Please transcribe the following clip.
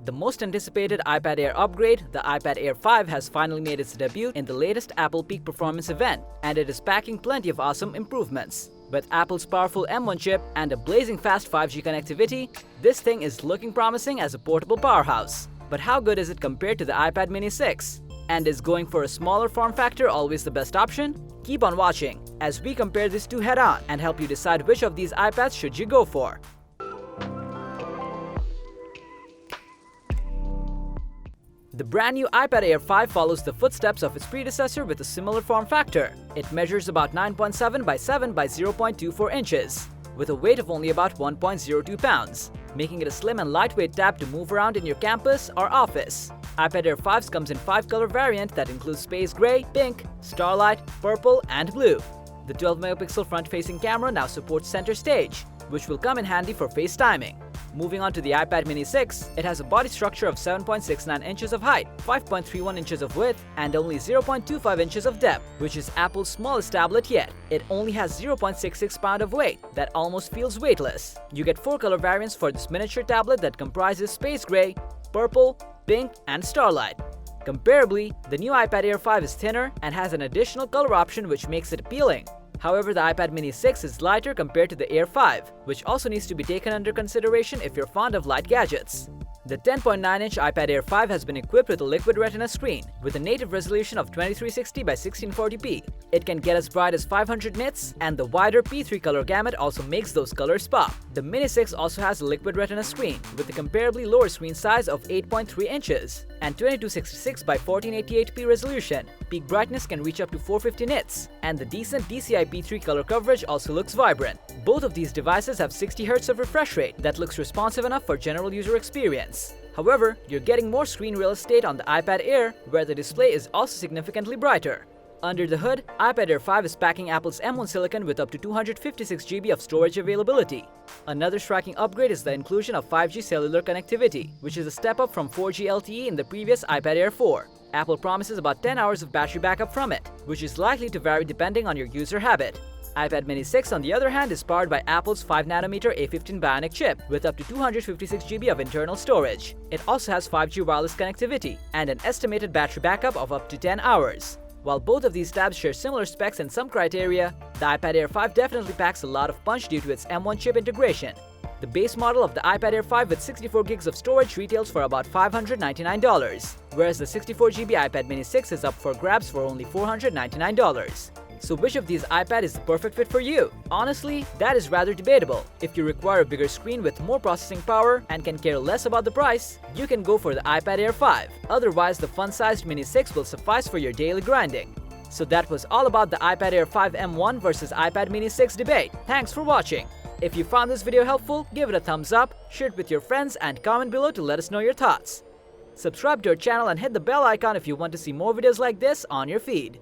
The most anticipated iPad Air upgrade, the iPad Air 5, has finally made its debut in the latest Apple Peak Performance event, and it is packing plenty of awesome improvements. With Apple's powerful M1 chip and a blazing fast 5G connectivity, this thing is looking promising as a portable powerhouse. But how good is it compared to the iPad mini 6? And is going for a smaller form factor always the best option? Keep on watching as we compare these two head-on and help you decide which of these iPads should you go for. The brand new iPad Air 5 follows the footsteps of its predecessor with a similar form factor. It measures about 9.7 by 7 by 0.24 inches, with a weight of only about 1.02 pounds, making it a slim and lightweight tab to move around in your campus or office. iPad Air 5 comes in 5-color variant that includes space gray, pink, starlight, purple, and blue. The 12-megapixel front-facing camera now supports center stage, which will come in handy for FaceTiming. Moving on to the iPad mini 6, it has a body structure of 7.69 inches of height, 5.31 inches of width, and only 0.25 inches of depth, which is Apple's smallest tablet yet. It only has 0.66 pound of weight, that almost feels weightless. You get 4 color variants for this miniature tablet that comprises space gray, purple, pink, and starlight. Comparably, the new iPad Air 5 is thinner and has an additional color option which makes it appealing. However, the iPad mini 6 is lighter compared to the Air 5, which also needs to be taken under consideration if you're fond of light gadgets. The 10.9-inch iPad Air 5 has been equipped with a liquid retina screen with a native resolution of 2360 by 1640p. It can get as bright as 500 nits, and the wider P3 color gamut also makes those colors pop. The Mini 6 also has a liquid retina screen with a comparably lower screen size of 8.3 inches and 2266 by 1488p resolution. Peak brightness can reach up to 450 nits, and the decent DCI P3 color coverage also looks vibrant. Both of these devices have 60 Hz of refresh rate that looks responsive enough for general user experience. However, you're getting more screen real estate on the iPad Air, where the display is also significantly brighter. Under the hood, iPad Air 5 is packing Apple's M1 silicone with up to 256 GB of storage availability. Another striking upgrade is the inclusion of 5G cellular connectivity, which is a step up from 4G LTE in the previous iPad Air 4. Apple promises about 10 hours of battery backup from it, which is likely to vary depending on your user habit. iPad mini 6, on the other hand, is powered by Apple's 5nm A15 Bionic chip with up to 256 GB of internal storage. It also has 5G wireless connectivity and an estimated battery backup of up to 10 hours. While both of these tabs share similar specs and some criteria, the iPad Air 5 definitely packs a lot of punch due to its M1 chip integration. The base model of the iPad Air 5 with 64 GB of storage retails for about $599, whereas the 64 GB iPad mini 6 is up for grabs for only $499. So which of these iPad is the perfect fit for you? Honestly, that is rather debatable. If you require a bigger screen with more processing power and can care less about the price, you can go for the iPad Air 5. Otherwise, the fun-sized Mini 6 will suffice for your daily grinding. So that was all about the iPad Air 5 M1 versus iPad Mini 6 debate. Thanks for watching. If you found this video helpful, give it a thumbs up, share it with your friends, and comment below to let us know your thoughts. Subscribe to our channel and hit the bell icon if you want to see more videos like this on your feed.